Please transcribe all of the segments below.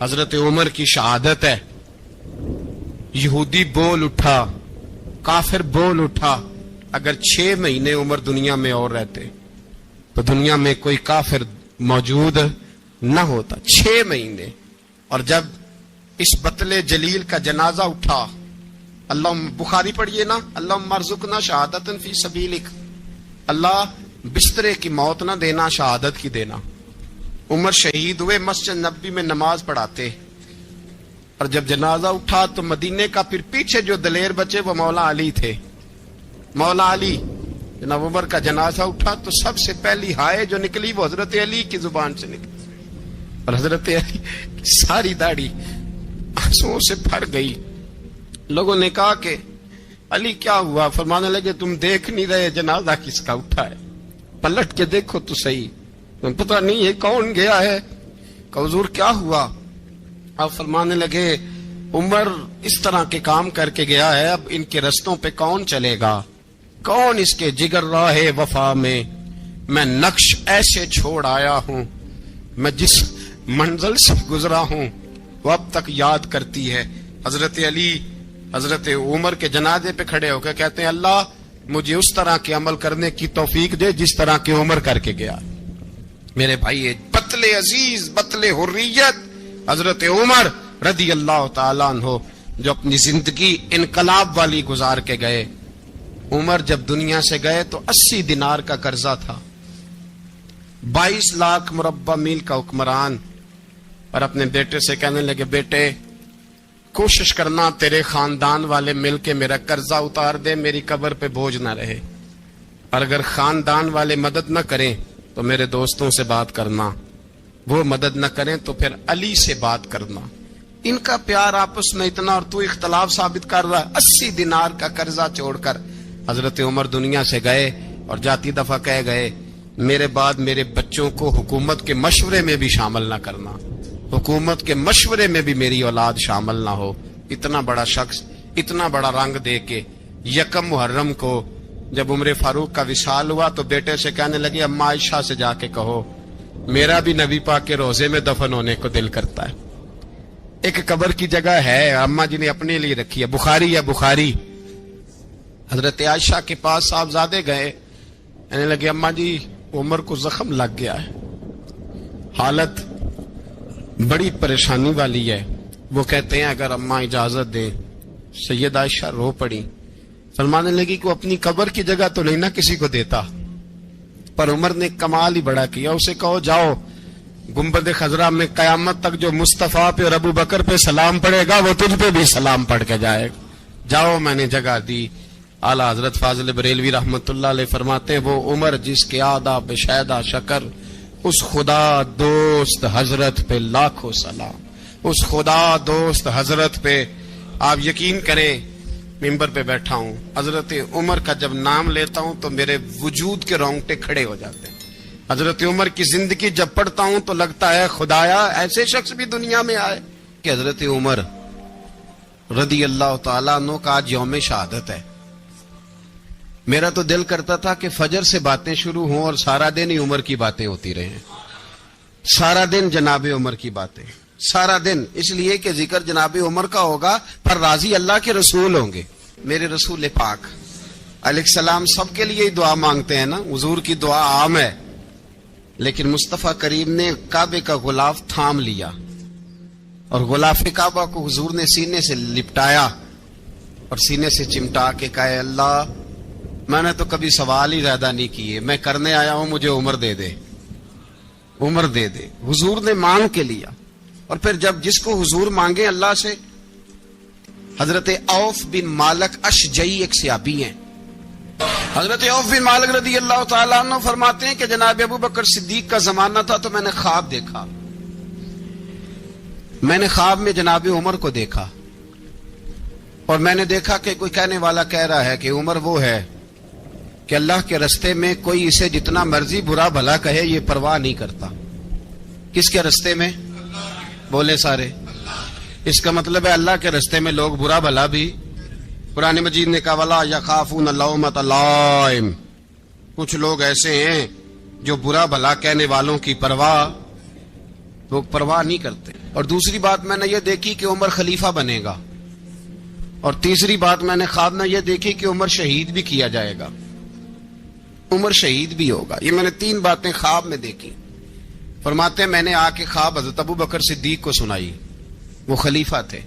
حضرت عمر کی شہادت ہے. یہودی بول اٹھا, کافر بول اٹھا, اگر 6 مہینے عمر دنیا میں اور رہتے تو دنیا میں کوئی کافر موجود نہ ہوتا. 6 مہینے. اور جب اس بطل جلیل کا جنازہ اٹھا, اللہ بخاری پڑھیے نا, اللہم ارزقنا شہادتا فی سبیلک, اللہ بسترے کی موت نہ دینا, شہادت کی دینا. عمر شہید ہوئے, مسجد نبوی میں نماز پڑھاتے, اور جب جنازہ اٹھا تو مدینے کا پھر پیچھے جو دلیر بچے وہ مولا علی تھے. مولا علی, جناب عمر کا جنازہ اٹھا تو سب سے پہلی ہائے جو نکلی وہ حضرت علی کی زبان سے نکلی, اور حضرت علی کی ساری داڑھی آنسوؤں سے بھر گئی. لوگوں نے کہا کہ علی کیا ہوا؟ فرمانے لگے تم دیکھ نہیں رہے جنازہ کس کا اٹھا ہے, پلٹ کے دیکھو تو صحیح, تم پتہ نہیں یہ کون گیا ہے. کہ حضور کیا ہوا؟ آپ فرمانے لگے عمر اس طرح کے کام کر کے گیا ہے, اب ان کے رستوں پہ کون چلے گا؟ کون اس کے جگر راہ وفا میں نقش ایسے چھوڑ آیا ہوں, میں جس منزل سے گزرا ہوں وہ اب تک یاد کرتی ہے. حضرت علی حضرت عمر کے جنازے پہ کھڑے ہو کے کہتے ہیں اللہ مجھے اس طرح کے عمل کرنے کی توفیق دے جس طرح کے عمر کر کے گیا. میرے بھائی, بطل عزیز, بطل حریت حضرت عمر رضی اللہ تعالیٰ عنہ, جو اپنی زندگی انقلاب والی گزار کے گئے. عمر جب دنیا سے گئے تو 80 دینار کا قرضہ تھا, 22 لاکھ مربع میل کا حکمران, اور اپنے بیٹے سے کہنے لگے بیٹے کوشش کرنا تیرے خاندان والے مل کے میرا قرضہ اتار دے, میری قبر پہ بوجھ نہ رہے, اور اگر خاندان والے مدد نہ کریں تو میرے دوستوں سے بات کرنا, وہ مدد نہ کریں تو پھر علی سے بات کرنا. ان کا پیار آپس میں اتنا, اور تو اختلاف ثابت کر رہا ہے. 80 دینار کا قرضہ چھوڑ کر حضرت عمر دنیا سے گئے, اور جاتی دفعہ کہہ گئے میرے بعد میرے بچوں کو حکومت کے مشورے میں بھی شامل نہ کرنا, حکومت کے مشورے میں بھی میری اولاد شامل نہ ہو. اتنا بڑا شخص اتنا بڑا رنگ دے کے 1 محرم کو جب عمر فاروق کا وصال ہوا تو بیٹے سے کہنے لگے اماں عائشہ سے جا کے کہو میرا بھی نبی پاک کے روزے میں دفن ہونے کو دل کرتا ہے. ایک قبر کی جگہ ہے اماں جی نے اپنے لیے رکھی ہے, بخاری ہے بخاری. حضرت عائشہ کے پاس صاحبزادے گئے, کہنے لگے اماں جی عمر کو زخم لگ گیا ہے, حالت بڑی پریشانی والی ہے. وہ کہتے ہیں اگر اماں اجازت دیں. سید عائشہ رو پڑی, فرمانے لگی کہ اپنی قبر کی جگہ تو نہیں نہ کسی کو دیتا, پر عمر نے کمال ہی بڑا کیا. اسے کہو جاؤ گنبد خضرا میں قیامت تک جو مصطفیٰ پہ اور ابو بکر پہ سلام پڑے گا وہ تجھ پہ بھی سلام پڑھ کے جائے گا. جاؤ میں نے جگہ دی. اعلیٰ حضرت فاضل بریلوی رحمت اللہ علیہ فرماتے ہیں وہ عمر جس کے آدھا بشیدہ شکر, اس خدا دوست حضرت پہ لاکھوں سلام, اس خدا دوست حضرت پہ. آپ یقین کریں ممبر پہ بیٹھا ہوں, حضرت عمر کا جب نام لیتا ہوں تو میرے وجود کے رونگٹے کھڑے ہو جاتے ہیں. حضرت عمر کی زندگی جب پڑھتا ہوں تو لگتا ہے خدایا ایسے شخص بھی دنیا میں آئے. کہ حضرت عمر رضی اللہ تعالیٰ عنہ کا آج یوم شہادت ہے. میرا تو دل کرتا تھا کہ فجر سے باتیں شروع ہوں اور سارا دن ہی عمر کی باتیں ہوتی رہیں, سارا دن جناب عمر کی باتیں, سارا دن. اس لیے کہ ذکر جناب عمر کا ہوگا پر راضی اللہ کے رسول ہوں گے. میرے رسول پاک علیہ السلام سب کے لیے ہی دعا مانگتے ہیں نا, حضور کی دعا عام ہے, لیکن مصطفیٰ کریم نے کعبے کا غلاف تھام لیا اور غلاف کعبہ کو حضور نے سینے سے لپٹایا اور سینے سے چمٹا کے کہا اللہ میں نے تو کبھی سوال ہی زیادہ نہیں کیے, میں کرنے آیا ہوں, مجھے عمر دے دے, عمر دے دے. حضور نے مانگ کے لیا. اور پھر جب جس کو حضور مانگے اللہ سے, حضرت عوف بن مالک اشجعی ایک صحابی ہیں. حضرت عوف بن مالک رضی اللہ تعالیٰ عنہ فرماتے ہیں کہ جناب ابو بکر صدیق کا زمانہ تھا تو میں نے خواب دیکھا, میں نے خواب میں جناب عمر کو دیکھا, اور میں نے دیکھا کہ کوئی کہنے والا کہہ رہا ہے کہ عمر وہ ہے کہ اللہ کے رستے میں کوئی اسے جتنا مرضی برا بھلا کہے یہ پرواہ نہیں کرتا. کس کے رستے میں؟ بولے سارے. اس کا مطلب ہے اللہ کے رستے میں لوگ برا بھلا بھی. قرآن مجید نے کہا وَلَا يَخَافُونَ لَوْمَةَ لَائِمٍ, کچھ لوگ ایسے ہیں جو برا بھلا کہنے والوں کی پرواہ نہیں کرتے. اور دوسری بات میں نے یہ دیکھی کہ عمر خلیفہ بنے گا، اور تیسری بات میں نے خواب میں یہ دیکھی کہ عمر شہید بھی کیا جائے گا، عمر شہید بھی ہوگا۔ یہ میں نے 3 باتیں خواب میں دیکھی۔ فرماتے ہیں میں نے آ کے خواب حضرت ابو بکر صدیق کو سنائی، وہ خلیفہ تھے۔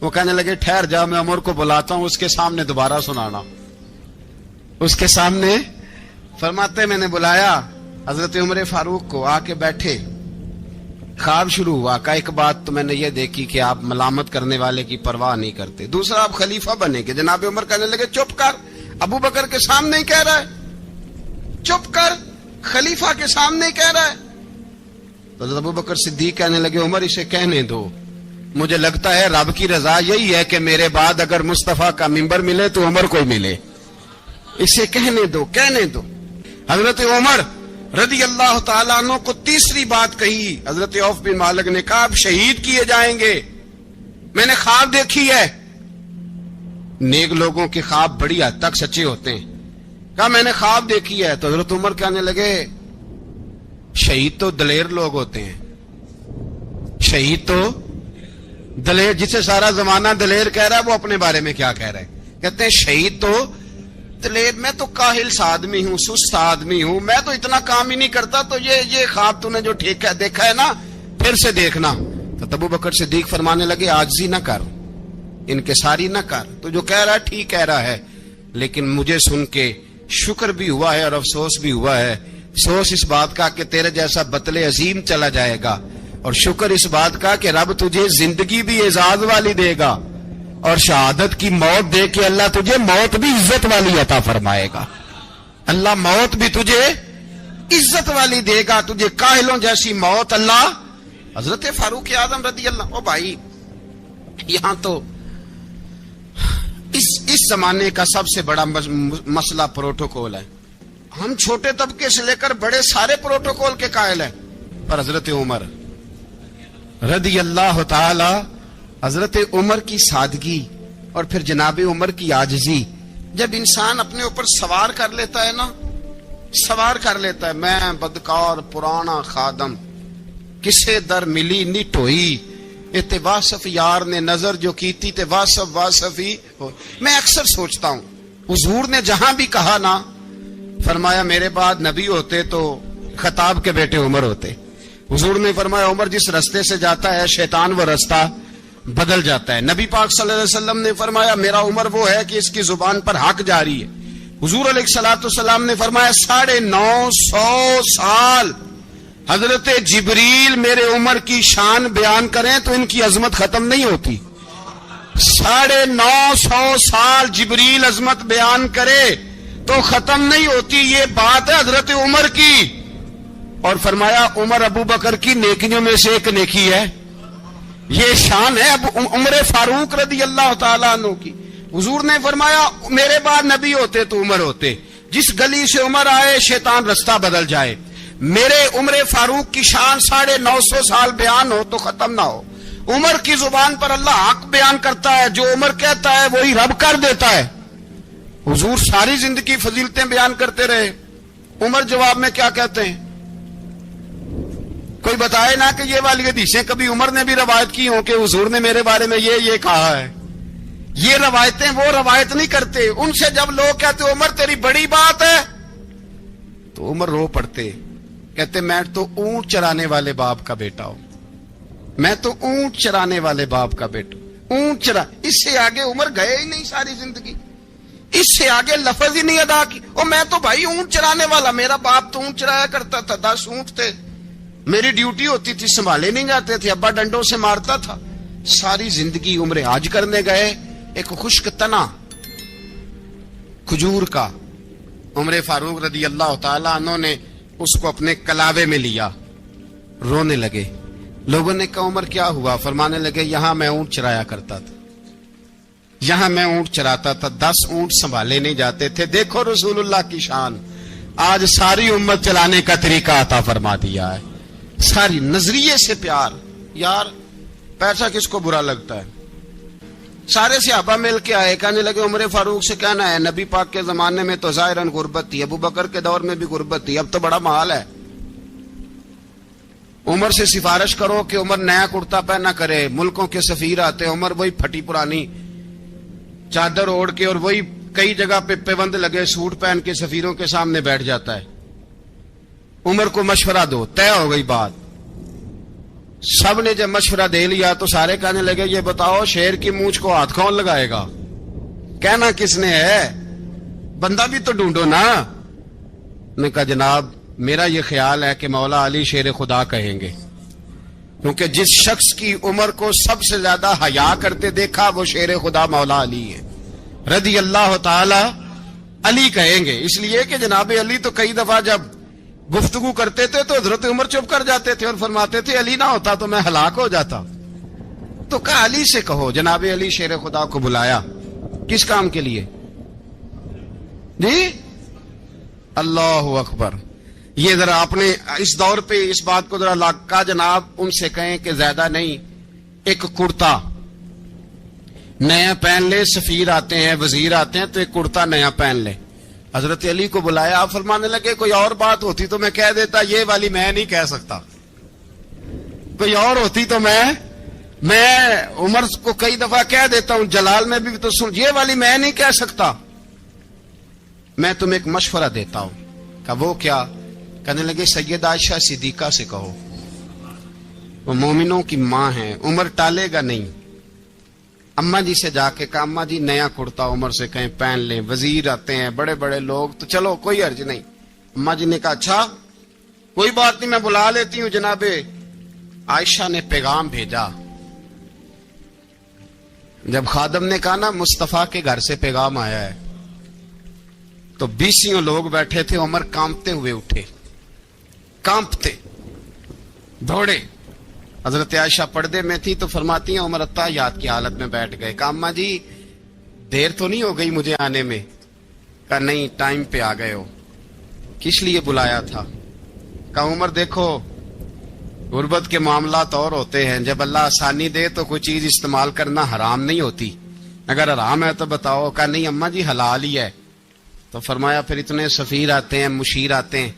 وہ کہنے لگے ٹھہر جا، میں عمر کو بلاتا ہوں، اس کے سامنے دوبارہ سنانا، اس کے سامنے۔ فرماتے میں نے بلایا حضرت عمر فاروق کو، آ کے بیٹھے، خواب شروع ہوا۔ کہ ایک بات تو میں نے یہ دیکھی کہ آپ ملامت کرنے والے کی پرواہ نہیں کرتے، دوسرا آپ خلیفہ بنے گے۔ جناب عمر کہنے لگے چپ کر، ابو بکر کے سامنے ہی کہہ رہا ہے، چپ کر، خلیفہ کے سامنے ہی کہہ رہا ہے۔ حضرت ابو بکر صدیق کہنے لگے عمر اسے کہنے دو، مجھے لگتا ہے رب کی رضا یہی ہے کہ میرے بعد اگر مصطفیٰ کا منبر ملے تو عمر کو ملے، اسے کہنے دو، کہنے دو۔ حضرت عمر رضی اللہ تعالیٰ عنہ کو تیسری بات کہی۔ حضرت عوف بن مالک نے کہا آپ شہید کیے جائیں گے، میں نے خواب دیکھی ہے۔ نیک لوگوں کے خواب بڑی حد تک سچے ہوتے ہیں۔ کہا میں نے خواب دیکھی ہے۔ تو حضرت عمر کہنے لگے شہید تو دلیر لوگ ہوتے ہیں، شہید تو دلیر، جسے سارا زمانہ دلیر کہہ رہا ہے وہ اپنے بارے میں کیا کہہ رہے ہیں؟ کہتے ہیں شہید تو دلیر، میں تو کاہل سا آدمی ہوں، سست آدمی ہوں، میں تو اتنا کام ہی نہیں کرتا، تو یہ خواب تو نے جو دیکھا ہے نا پھر سے دیکھنا۔ تو ابو بکر صدیق فرمانے لگے عاجزی نہ کر، انکساری نہ کر، تو جو کہہ رہا ہے ٹھیک کہہ رہا ہے، لیکن مجھے سن کے شکر بھی ہوا ہے اور افسوس بھی ہوا ہے۔ افسوس اس بات کا کہ تیرے جیسا بطل عظیم چلا جائے گا، اور شکر اس بات کا کہ رب تجھے زندگی بھی اعزاز والی دے گا، اور شہادت کی موت دے کے اللہ تجھے موت بھی عزت والی عطا فرمائے گا۔ اللہ موت بھی تجھے عزت والی دے گا، تجھے کاہلوں جیسی موت اللہ۔ حضرت فاروق اعظم رضی اللہ، او بھائی یہاں تو اس زمانے کا سب سے بڑا مسئلہ پروٹوکول ہے۔ ہم چھوٹے طبقے سے لے کر بڑے سارے پروٹوکول کے قائل ہیں، پر حضرت عمر رضی اللہ تعالی، حضرت عمر کی سادگی اور پھر جناب عمر کی عاجزی، جب انسان اپنے اوپر سوار کر لیتا ہے نا، سوار کر لیتا ہے، میں بدکار پرانا خادم، کسے در ملی نی ٹوئی، تے واصف یار نے نظر جو کیتی تے واصف ہی ہو۔ میں اکثر سوچتا ہوں حضور نے جہاں بھی کہا نا، فرمایا میرے بعد نبی ہوتے تو خطاب کے بیٹے عمر ہوتے۔ حضور نے فرمایا عمر جس رستے سے جاتا ہے شیطان وہ رستہ بدل جاتا ہے۔ نبی پاک صلی اللہ علیہ وسلم نے فرمایا میرا عمر وہ ہے کہ اس کی زبان پر حق جاری ہے۔ حضور علیہ الصلوۃ والسلام نے فرمایا 950 سال حضرت جبریل میرے عمر کی شان بیان کریں تو ان کی عظمت ختم نہیں ہوتی۔ 950 سال جبریل عظمت بیان کرے تو ختم نہیں ہوتی۔ یہ بات ہے حضرت عمر کی، اور فرمایا عمر ابو بکر کی نیکیوں میں سے ایک نیکی ہے، یہ شان ہے عمر فاروق رضی اللہ تعالیٰ عنہ کی۔ حضور نے فرمایا میرے بعد نبی ہوتے تو عمر ہوتے، جس گلی سے عمر آئے شیطان رستہ بدل جائے۔ میرے عمر فاروق کی شان 950 سال بیان ہو تو ختم نہ ہو۔ عمر کی زبان پر اللہ حق بیان کرتا ہے، جو عمر کہتا ہے وہی رب کر دیتا ہے۔ حضور ساری زندگی فضیلتیں بیان کرتے رہے، عمر جواب میں کیا کہتے ہیں؟ کوئی بتائے نا کہ یہ والی حدیثیں کبھی عمر نے بھی روایت کی ہوں کہ حضور نے میرے بارے میں یہ کہا ہے۔ یہ روایتیں وہ روایت نہیں کرتے، ان سے جب لوگ کہتے عمر تیری بڑی بات ہے تو عمر رو پڑتے، کہتے میں تو اونٹ چرانے والے باپ کا بیٹا ہوں، میں تو اونٹ چرانے والے باپ کا بیٹا ہوں، اونٹ چرا۔ اس سے آگے عمر گئے ہی نہیں ساری زندگی، اس سے آگے لفظ ہی نہیں ادا کی۔ اور میں تو بھائی اونٹ چرانے والا، میرا باپ تو اونٹ چرایا کرتا تھا، 10 اونٹ تھے، میری ڈیوٹی ہوتی تھی، سنبھالے نہیں جاتے تھے، ابا ڈنڈوں سے مارتا تھا۔ ساری زندگی عمر حج کرنے گئے، ایک خشک تنا کھجور کا عمر فاروق رضی اللہ تعالیٰ عنہ نے اس کو اپنے کلاوے میں لیا، رونے لگے۔ لوگوں نے کہا عمر کیا ہوا؟ فرمانے لگے یہاں میں اونٹ چرایا کرتا تھا، یہاں میں اونٹ چراتا تھا، 10 اونٹ سنبھالے نہیں جاتے تھے۔ دیکھو رسول اللہ کی شان، آج ساری امت چلانے کا طریقہ عطا فرما دیا ہے، ساری نظریے سے پیار۔ یار پیسہ کس کو برا لگتا ہے؟ سارے صحابہ مل کے آئے، کہنے لگے عمر فاروق سے کہنا ہے نبی پاک کے زمانے میں تو ظاہراً غربت تھی، ابو بکر کے دور میں بھی غربت تھی، اب تو بڑا محال ہے۔ عمر سے سفارش کرو کہ عمر نیا کرتا پہنا کرے. ملکوں کے سفیر آتے ہیں, عمر وہی پھٹی پرانی چادر اوڑھ کے اور وہی کئی جگہ پہ پیوند لگے سوٹ پہن کے سفیروں کے سامنے بیٹھ جاتا ہے. عمر کو مشورہ دو, طے ہو گئی بات. سب نے جب مشورہ دے لیا تو سارے کہنے لگے یہ بتاؤ شیر کی مونچھ کو ہاتھ کون لگائے گا؟ کہنا کس نے ہے؟ بندہ بھی تو ڈھونڈو نا. نے کہا جناب میرا یہ خیال ہے کہ مولا علی شیر خدا کہیں گے, کیونکہ جس شخص کی عمر کو سب سے زیادہ حیا کرتے دیکھا وہ شیر خدا مولا علی ہے رضی اللہ تعالی. علی کہیں گے اس لیے کہ جناب علی تو کئی دفعہ جب گفتگو کرتے تھے تو حضرت عمر چپ کر جاتے تھے اور فرماتے تھے علی نہ ہوتا تو میں ہلاک ہو جاتا. تو کہا علی سے کہو. جناب علی شیر خدا کو بلایا. کس کام کے لیے جی؟ اللہ اکبر. یہ ذرا آپ نے اس دور پہ اس بات کو ذرا کہا جناب ان سے کہیں کہ زیادہ نہیں, ایک کرتا نیا پہن لے. سفیر آتے ہیں وزیر آتے ہیں تو ایک کرتا نیا پہن لے. حضرت علی کو بلایا. آپ فرمانے لگے کوئی اور بات ہوتی تو میں کہہ دیتا, یہ والی میں نہیں کہہ سکتا. کوئی اور ہوتی تو میں عمر کو کئی دفعہ کہہ دیتا ہوں, جلال میں بھی تو سن, یہ والی میں نہیں کہہ سکتا. میں تمہیں ایک مشورہ دیتا ہوں. کہ وہ کیا؟ کہنے لگے سید عائشہ صدیقہ سے کہو, وہ مومنوں کی ماں ہیں, عمر ٹالے گا نہیں. اماں جی سے جا کے کہا اماں جی نیا کرتا عمر سے کہیں پہن لیں. وزیر آتے ہیں بڑے بڑے لوگ تو چلو کوئی حرج نہیں. اماں جی نے کہا اچھا کوئی بات نہیں میں بلا لیتی ہوں. جناب عائشہ نے پیغام بھیجا. جب خادم نے کہا نا مصطفیٰ کے گھر سے پیغام آیا ہے, تو 20 لوگ بیٹھے تھے. عمر کانپتے ہوئے اٹھے, کانپتے دوڑے. حضرت عائشہ پردے میں تھی تو فرماتی ہیں عمر اتحیات کی حالت میں بیٹھ گئے. کہا اماں جی دیر تو نہیں ہو گئی مجھے آنے میں؟ کہا نہیں ٹائم پہ آ گئے ہو. کس لیے بلایا تھا؟ کہا عمر دیکھو غربت کے معاملات اور ہوتے ہیں, جب اللہ آسانی دے تو کوئی چیز استعمال کرنا حرام نہیں ہوتی, اگر حرام ہے تو بتاؤ. کہا نہیں اماں جی حلال ہی ہے. تو فرمایا پھر اتنے سفیر آتے ہیں مشیر آتے ہیں,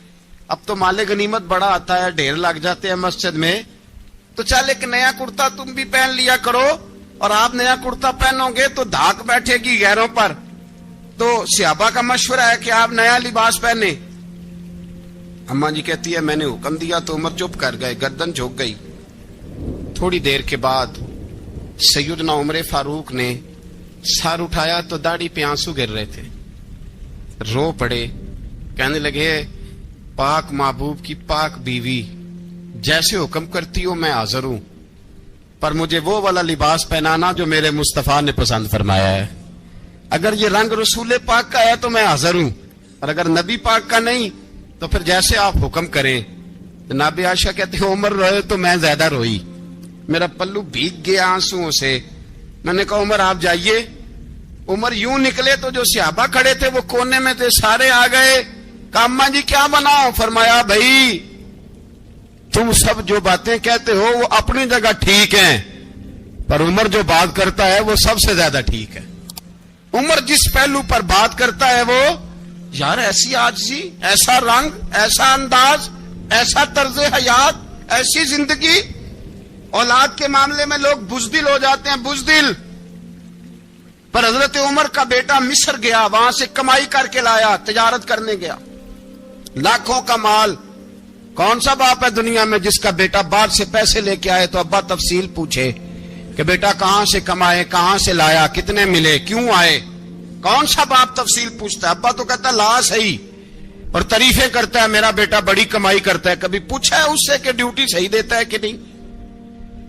اب تو مال غنیمت بڑا آتا ہے, ڈھیر لگ جاتے ہیں مسجد میں, تو چل ایک نیا کرتا تم بھی پہن لیا کرو. اور آپ نیا کرتا پہنو گے تو دھاک بیٹھے گی غیروں پر. تو صحابہ کا مشورہ ہے کہ آپ نیا لباس پہنے. اماں جی کہتی ہے میں نے حکم دیا تو عمر چپ کر گئے, گردن جھک گئی. تھوڑی دیر کے بعد سیدنا عمر فاروق نے سر اٹھایا تو داڑھی پہ آنسو گر رہے تھے, رو پڑے. کہنے لگے پاک محبوب کی پاک بیوی جیسے حکم کرتی ہو میں حاضر ہوں, پر مجھے وہ والا لباس پہنانا جو میرے مصطفیٰ نے پسند فرمایا ہے. اگر یہ رنگ رسول پاک کا ہے تو میں حاضر ہوں, اور اگر نبی پاک کا نہیں تو پھر جیسے آپ حکم کریں. جناب عائشہ کہتے ہیں عمر روئے تو میں زیادہ روئی, میرا پلو بھیگ گیا آنسوؤں سے. میں نے کہا عمر آپ جائیے. عمر یوں نکلے تو جو صحابہ کھڑے تھے وہ کونے میں تھے, سارے آ گئے. کہا اماں جی کیا بناؤ؟ فرمایا بھائی تم سب جو باتیں کہتے ہو وہ اپنی جگہ ٹھیک ہیں, پر عمر جو بات کرتا ہے وہ سب سے زیادہ ٹھیک ہے. عمر جس پہلو پر بات کرتا ہے وہ یار ایسی عاجزی, ایسا رنگ, ایسا انداز, ایسا طرز حیات, ایسی زندگی. اولاد کے معاملے میں لوگ بزدل ہو جاتے ہیں, بزدل. پر حضرت عمر کا بیٹا مصر گیا, وہاں سے کمائی کر کے لایا, تجارت کرنے گیا, لاکھوں کا مال. کون سا باپ ہے دنیا میں جس کا بیٹا باہر سے پیسے لے کے آئے تو ابا تفصیل پوچھے کہ بیٹا کہاں سے کمائے, کہاں سے لایا, کتنے ملے, کیوں آئے؟ کون سا باپ تفصیل پوچھتا ہے؟ ابا تو کہتا ہے لا صحیح, اور تعریفیں کرتا ہے میرا بیٹا بڑی کمائی کرتا ہے. کبھی پوچھا ہے اس سے کہ ڈیوٹی صحیح دیتا ہے کہ نہیں؟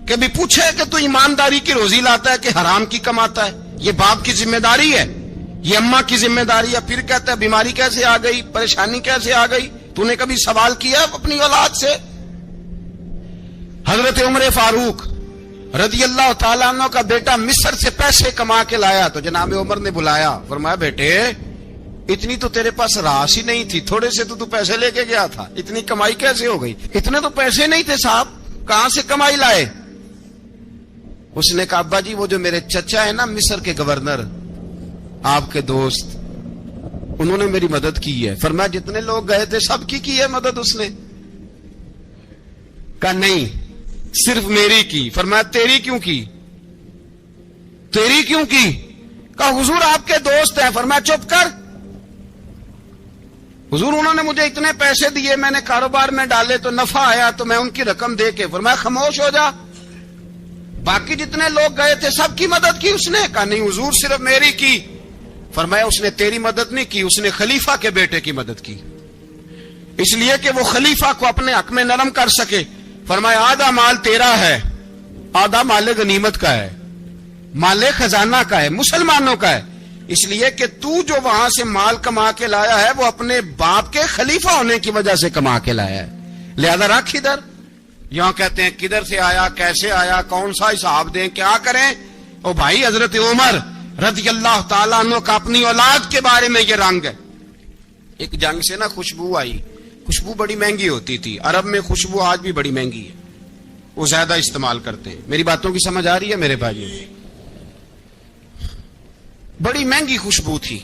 کبھی پوچھا ہے کہ تو ایمانداری کی روزی لاتا ہے کہ حرام کی کماتا ہے؟ یہ باپ کی ذمہ داری ہے, یہ اماں کی ذمہ داری ہے. پھر کہتا ہے بیماری کیسے آ گئی, پریشانی کیسے آ گئی؟ تو نے کبھی سوال کیا اپنی اولاد سے؟ حضرت عمر فاروق رضی اللہ تعالیٰ عنہ کا بیٹا مصر سے پیسے کما کے لایا تو جناب عمر نے بلایا, فرمایا بیٹے اتنی تو تیرے پاس راس ہی نہیں تھی, تھوڑے سے تو پیسے لے کے گیا تھا, اتنی کمائی کیسے ہو گئی؟ اتنے تو پیسے نہیں تھے صاحب, کہاں سے کمائی لائے؟ اس نے کہا ابا جی وہ جو میرے چچا ہے نا مصر کے گورنر, آپ کے دوست, انہوں نے میری مدد کی ہے. فرمایا جتنے لوگ گئے تھے سب کی ہے مدد اس نے. کہا نہیں صرف میری کی. فرمایا تیری کیوں کی؟ تیری کیوں کی؟ کہا حضور آپ کے دوست ہیں. فرمایا چپ کر حضور انہوں نے مجھے اتنے پیسے دیے, میں نے کاروبار میں ڈالے تو نفع آیا تو میں ان کی رقم دے کے. فرمایا خاموش ہو جا, باقی جتنے لوگ گئے تھے سب کی مدد کی اس نے؟ کہا نہیں حضور صرف میری کی. فرمایا اس نے تیری مدد نہیں کی, اس نے خلیفہ کے بیٹے کی مدد کی, اس لیے کہ وہ خلیفہ کو اپنے حق میں نرم کر سکے. فرمایا آدھا مال تیرا ہے, آدھا مال غنیمت کا ہے, مال خزانہ کا ہے, مسلمانوں کا ہے, اس لیے کہ تو جو وہاں سے مال کما کے لایا ہے وہ اپنے باپ کے خلیفہ ہونے کی وجہ سے کما کے لایا ہے, لہذا رکھ ادھر. یہاں کہتے ہیں کدھر سے آیا, کیسے آیا, کون سا حساب دیں, کیا کریں؟ او بھائی حضرت عمر رضی اللہ تعالیٰ عنہ کا اپنی اولاد کے بارے میں یہ رنگ ہے. ایک جنگ سے نا خوشبو آئی, خوشبو بڑی مہنگی ہوتی تھی, عرب میں خوشبو آج بھی بڑی مہنگی ہے, وہ زیادہ استعمال کرتے ہیں. میری باتوں کی سمجھ آ رہی ہے میرے بھائیوں؟ بڑی مہنگی خوشبو تھی.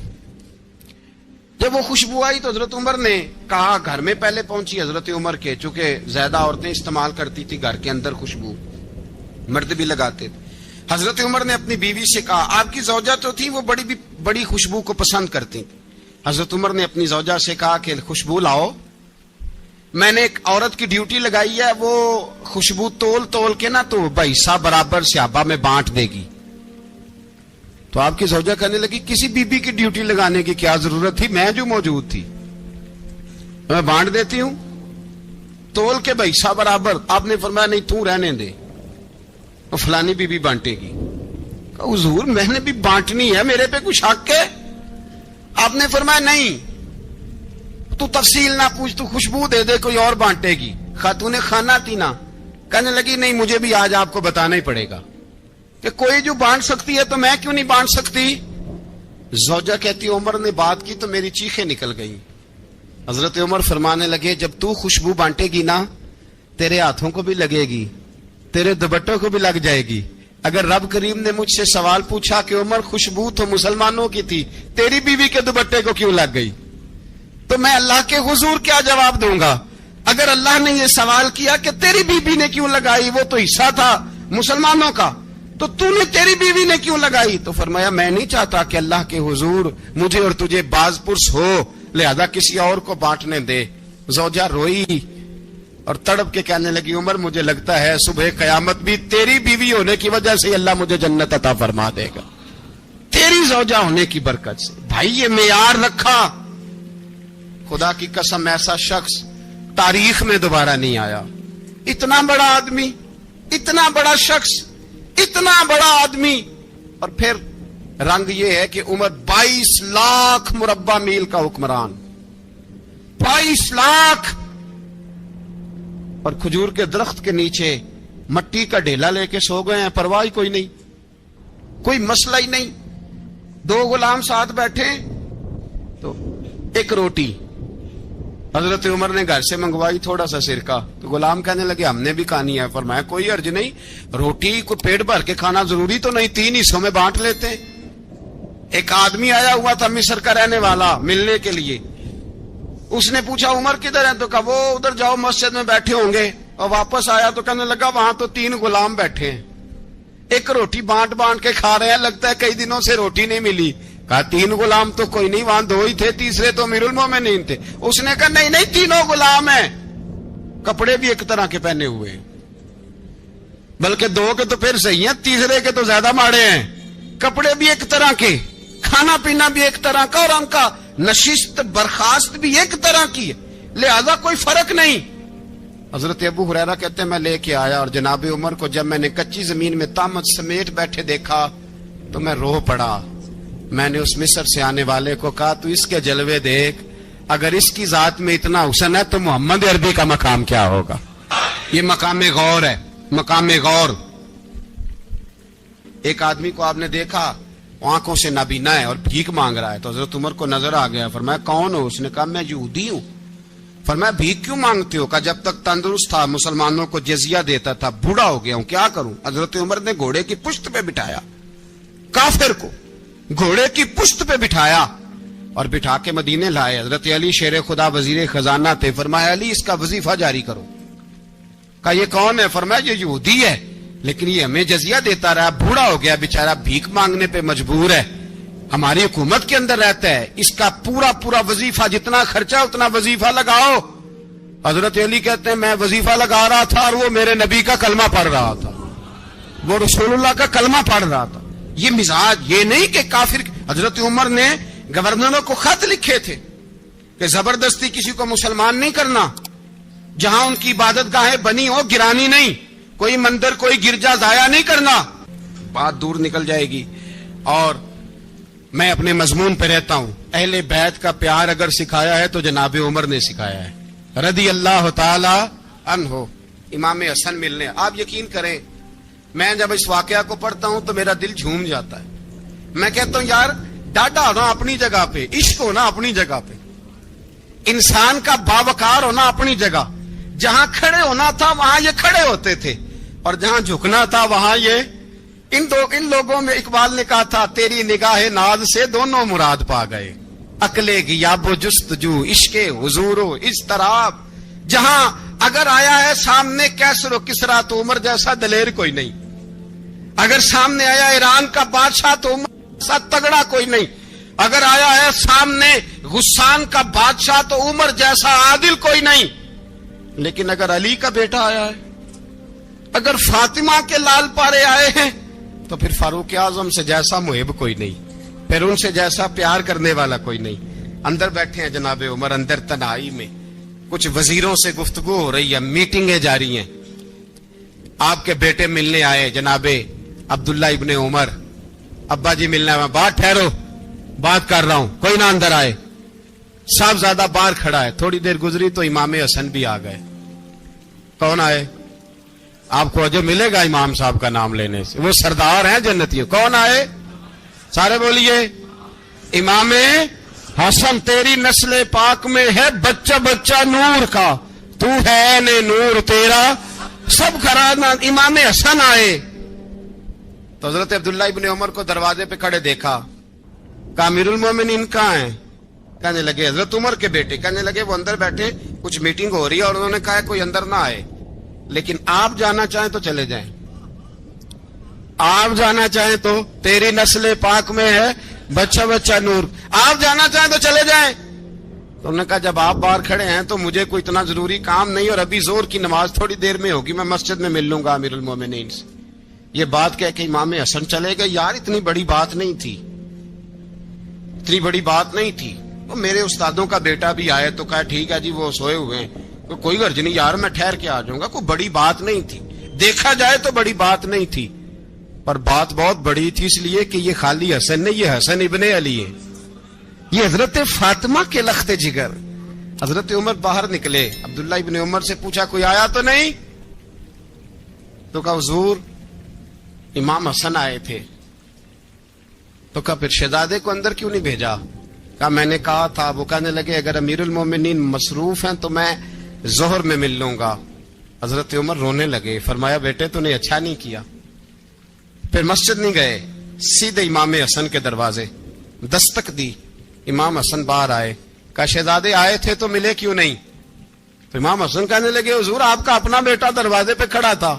جب وہ خوشبو آئی تو حضرت عمر نے کہا, گھر میں پہلے پہنچی حضرت عمر کے, چونکہ زیادہ عورتیں استعمال کرتی تھی گھر کے اندر خوشبو, مرد بھی لگاتے تھے. حضرت عمر نے اپنی بیوی سے کہا, آپ کی زوجہ تو تھی وہ بڑی خوشبو کو پسند کرتی. حضرت عمر نے اپنی زوجہ سے کہا کہ خوشبو لاؤ, میں نے ایک عورت کی ڈیوٹی لگائی ہے, وہ خوشبو تول کے نا تو حصہ برابر صحابہ میں بانٹ دے گی. تو آپ کی زوجہ کہنے لگی کسی بی بی کی ڈیوٹی لگانے کی کیا ضرورت تھی, میں جو موجود تھی میں بانٹ دیتی ہوں تول کے حصہ برابر. آپ نے فرمایا نہیں تو رہنے دے, فلانی بی بی بانٹے گی. کہا حضور میں نے بھی بانٹنی ہے, میرے پہ کچھ حق ہے؟ آپ نے فرمایا نہیں تو تفصیل نہ پوچھ, تو خوشبو دے دے, کوئی اور بانٹے گی. خاتون خانہ تھی نا, کہنے لگی نہیں مجھے بھی آج آپ کو بتانا ہی پڑے گا کہ کوئی جو بانٹ سکتی ہے تو میں کیوں نہیں بانٹ سکتی. زوجہ کہتی عمر نے بات کی تو میری چیخیں نکل گئی. حضرت عمر فرمانے لگے جب تو خوشبو بانٹے گی نا تیرے ہاتھوں کو بھی لگے گی, تیرے دوپٹوں کو بھی لگ جائے گی. اگر رب کریم نے مجھ سے سوال پوچھا کہ عمر خوشبو تو مسلمانوں کی تھی, تیری بیوی کے دوپٹے کو کیوں لگ گئی, تو میں اللہ کے حضور کیا جواب دوں گا؟ اگر اللہ نے یہ سوال کیا کہ تیری بیوی نے کیوں لگائی, وہ تو حصہ تھا مسلمانوں کا, تو نے تیری بیوی نے کیوں لگائی؟ تو فرمایا میں نہیں چاہتا کہ اللہ کے حضور مجھے اور تجھے باز پرس ہو, لہذا کسی اور کو بانٹنے دے. زوجہ روئی اور تڑپ کے کہنے لگی عمر مجھے لگتا ہے صبح قیامت بھی تیری بیوی ہونے کی وجہ سے اللہ مجھے جنت عطا فرما دے گا, تیری زوجہ ہونے کی برکت سے. بھائی یہ معیار رکھا, خدا کی قسم ایسا شخص تاریخ میں دوبارہ نہیں آیا. اتنا بڑا آدمی, اتنا بڑا شخص, اتنا بڑا آدمی, اور پھر رنگ یہ ہے کہ عمر 22 لاکھ مربع میل کا حکمران, 22 لاکھ, اور کھجور کے درخت کے نیچے مٹی کا ڈھیلا لے کے سو گئے ہیں, پرواہ کوئی نہیں, کوئی مسئلہ ہی نہیں. 2 غلام ساتھ بیٹھے تو ایک روٹی حضرت عمر نے گھر سے منگوائی, تھوڑا سا سرکہ, تو غلام کہنے لگے ہم نے بھی کھانی ہے. فرمایا کوئی حرج نہیں, روٹی کو پیٹ بھر کے کھانا ضروری تو نہیں, 3 حصوں میں بانٹ لیتے. ایک آدمی آیا ہوا تھا مصر کا رہنے والا ملنے کے لیے, اس نے پوچھا عمر کدھر ہے, تو کہا وہ ادھر جاؤ مسجد میں بیٹھے ہوں گے. اور واپس آیا تو کہنے لگا وہاں تو 3 غلام بیٹھے ہیں, ایک روٹی بانٹ کے کھا رہے ہیں, لگتا ہے کئی دنوں سے روٹی نہیں ملی. کہا 3 غلام تو کوئی نہیں, وہاں 2 ہی تھے, تیسرے تو امیر المومنین تھے. اس نے کہا نہیں 3 غلام ہیں, کپڑے بھی ایک طرح کے پہنے ہوئے, بلکہ 2 کے تو پھر صحیح ہیں, تیسرے کے تو زیادہ ماڑے ہیں. کپڑے بھی ایک طرح کے, کھانا پینا بھی ایک طرح کا, اور ان کا نشست برخاست بھی ایک طرح کی ہے, لہذا کوئی فرق نہیں. حضرت ابو ہریرہ کہتے ہیں میں لے کے آیا, اور جناب عمر کو جب میں نے کچی زمین میں تامت سمیٹ بیٹھے دیکھا تو میں رو پڑا. میں نے اس مصر سے آنے والے کو کہا تو اس کے جلوے دیکھ, اگر اس کی ذات میں اتنا حسن ہے تو محمد عربی کا مقام کیا ہوگا. یہ مقام غور ہے, مقام غور. ایک آدمی کو آپ نے دیکھا آنکھوں سے نابینا ہے اور بھیک مانگ رہا ہے, تو حضرت عمر کو نظر آ گیا. فرمایا کون ہو؟ اس نے کہا میں یہودی ہوں. فرمایا بھیک کیوں مانگتے ہو؟ کہا جب تک تندرست تھا مسلمانوں کو جزیہ دیتا تھا, بوڑھا ہو گیا ہوں کیا کروں. حضرت عمر نے گھوڑے کی پشت پہ بٹھایا, کافر کو گھوڑے کی پشت پہ بٹھایا اور بٹھا کے مدینے لائے. حضرت علی شیر خدا وزیر خزانہ تھے, فرمایا علی اس کا وظیفہ جاری کرو. کہا یہ کون ہے؟ فرمایا یہ یہودی ہے، لیکن یہ ہمیں جزیہ دیتا رہا، بوڑھا ہو گیا بیچارہ، بھیک مانگنے پہ مجبور ہے، ہماری حکومت کے اندر رہتا ہے، اس کا پورا وظیفہ جتنا خرچہ اتنا وظیفہ لگاؤ۔ حضرت علی کہتے ہیں میں وظیفہ لگا رہا تھا اور وہ میرے نبی کا کلمہ پڑھ رہا تھا، وہ رسول اللہ کا کلمہ پڑھ رہا تھا۔ یہ مزاج، یہ نہیں کہ کافر۔ حضرت عمر نے گورنروں کو خط لکھے تھے کہ زبردستی کسی کو مسلمان نہیں کرنا، جہاں ان کی عبادت گاہیں بنی ہو گرانی نہیں، کوئی مندر کوئی گرجا ضائع نہیں کرنا، بات دور نکل جائے گی۔ اور میں اپنے مضمون پہ رہتا ہوں، اہل بیت کا پیار اگر سکھایا ہے تو جناب عمر نے سکھایا ہے رضی اللہ تعالی عنہ۔ امام حسن ملنے، آپ یقین کریں میں جب اس واقعہ کو پڑھتا ہوں تو میرا دل جھوم جاتا ہے۔ میں کہتا ہوں یار ڈاڈا ہونا اپنی جگہ پہ، عشق ہونا اپنی جگہ پہ، انسان کا باوقار ہونا اپنی جگہ، جہاں کھڑے ہونا تھا وہاں یہ کھڑے ہوتے تھے، اور جہاں جھکنا تھا وہاں یہ ان لوگوں میں اقبال نے کہا تھا تیری نگاہ ناز سے دونوں مراد پا گئے، عقل غیاب و جستجو، عشق حضور و اضطراب۔ جہاں اگر آیا ہے سامنے کیسر و کسرا تو عمر جیسا دلیر کوئی نہیں، اگر سامنے آیا ایران کا بادشاہ تو عمر جیسا تگڑا کوئی نہیں، اگر آیا ہے سامنے غسان کا بادشاہ تو عمر جیسا عادل کوئی نہیں، لیکن اگر علی کا بیٹا آیا ہے، اگر فاطمہ کے لال پارے آئے ہیں تو پھر فاروق اعظم سے جیسا محب کوئی نہیں، پھر ان سے جیسا پیار کرنے والا کوئی نہیں۔ اندر بیٹھے ہیں جناب عمر، اندر تنہائی میں کچھ وزیروں سے گفتگو ہو رہی ہے، میٹنگیں جاری ہیں۔ آپ کے بیٹے ملنے آئے جناب عبداللہ ابن عمر، ابا جی ملنا ہے، بات ٹھہرو بات کر رہا ہوں، کوئی نہ اندر آئے۔ صاحبزادہ باہر کھڑا ہے، تھوڑی دیر گزری تو امام حسن بھی آ گئے۔ کون آئے؟ آپ کو جو ملے گا امام صاحب کا نام لینے سے، وہ سردار ہیں جنتیوں۔ کون آئے؟ سارے بولیے امام حسن، تیری نسل پاک میں ہے بچہ بچہ نور کا، تو ہے نے نور تیرا سب گھرانہ۔ امام حسن آئے تو حضرت عبداللہ ابن عمر کو دروازے پہ کھڑے دیکھا، کہا امیر المومنین کہاں ہیں؟ کہنے لگے حضرت عمر کے بیٹے۔ کہنے لگے وہ اندر بیٹھے، کچھ میٹنگ ہو رہی ہے اور انہوں نے کہا کوئی اندر نہ آئے، لیکن آپ جانا چاہیں تو چلے جائیں، آپ جانا چاہیں تو، تیری نسل پاک میں ہے بچہ بچہ نور، آپ جانا چاہیں تو چلے جائیں۔ تو انہوں نے کہا جب آپ باہر کھڑے ہیں تو مجھے کوئی اتنا ضروری کام نہیں، اور ابھی زور کی نماز تھوڑی دیر میں ہوگی، میں مسجد میں مل لوں گا امیر المومنین سے۔ یہ بات کہہ کہ امام حسن چلے گئے۔ یار اتنی بڑی بات نہیں تھی، اتنی بڑی بات نہیں تھی۔ وہ میرے استادوں کا بیٹا بھی آئے تو کہا ٹھیک ہے جی وہ سوئے ہوئے ہیں، کوئی غرض نہیں یار میں ٹھہر کے آ جاؤں گا، کوئی بڑی بات نہیں تھی، دیکھا جائے تو بڑی بات نہیں تھی، پر بات بہت بڑی تھی، اس لیے کہ یہ خالی حسن نہیں، یہ حسن ابن علی ہے، یہ حضرت فاطمہ کے لخت جگر۔ حضرت عمر باہر نکلے، عبداللہ ابن عمر سے پوچھا کوئی آیا تو نہیں؟ تو کہا حضور امام حسن آئے تھے۔ تو کہا پھر شہزادے کو اندر کیوں نہیں بھیجا؟ کہا میں نے کہا تھا۔ وہ کہنے لگے اگر امیر المومنین مصروف ہیں تو میں ظہر میں مل لوں گا۔ حضرت عمر رونے لگے، فرمایا بیٹے تو نے اچھا نہیں کیا۔ پھر مسجد نہیں گئے، سیدھے امام حسن کے دروازے دستک دی، امام حسن باہر آئے، کہا شہزادے آئے تھے تو ملے کیوں نہیں؟ تو امام حسن کہنے لگے حضور آپ کا اپنا بیٹا دروازے پہ کھڑا تھا،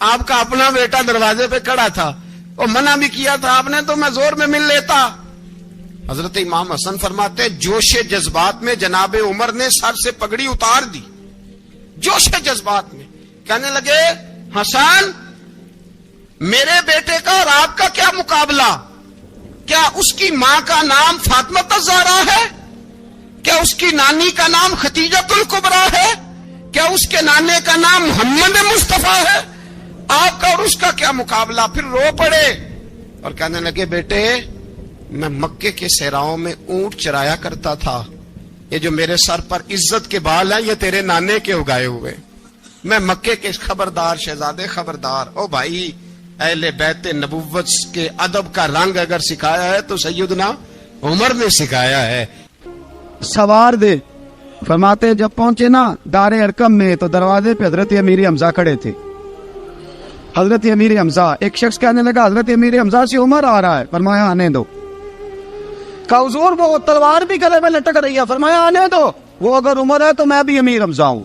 آپ کا اپنا بیٹا دروازے پہ کھڑا تھا، اور منع بھی کیا تھا آپ نے تو میں زور میں مل لیتا۔ حضرت امام حسن فرماتے جوش جذبات میں جناب عمر نے سر سے پگڑی اتار دی، جوش جذبات میں کہنے لگے حسن میرے بیٹے کا اور آپ کا کیا مقابلہ؟ کیا اس کی ماں کا نام فاطمہ الزہرا ہے؟ کیا اس کی نانی کا نام خدیجہ الکبریٰ ہے؟ کیا اس کے نانے کا نام محمد مصطفیٰ ہے؟ آپ کا اور اس کا کیا مقابلہ؟ پھر رو پڑے اور کہنے لگے بیٹے میں مکے کے صحراؤں میں اونٹ چرایا کرتا تھا، یہ جو میرے سر پر عزت کے بال ہیں یہ تیرے نانے کے اگائے ہوئے، میں مکے کے خبردار شہزادے خبردار۔ او بھائی اہل بیت نبوت کے ادب کا رنگ اگر سکھایا ہے تو سیدنا عمر نے سکھایا ہے۔ سوار دے فرماتے جب پہنچے نا دار ارقم میں تو دروازے پہ حضرت امیر حمزہ کھڑے تھے۔ حضرت امیر حمزہ، ایک شخص کہنے لگا حضرت امیر حمزہ سے عمر آ رہا ہے، فرمایا آنے دو۔ کہا حضور وہ تلوار بھی گلے میں لٹک رہی ہے، فرمایا آنے دو، وہ اگر عمر ہے تو میں بھی امیر حمزہ ہوں۔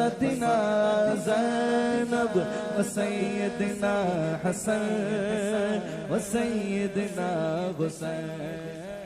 سیدتنا زینب و سیدنا حسن و سیدنا حسین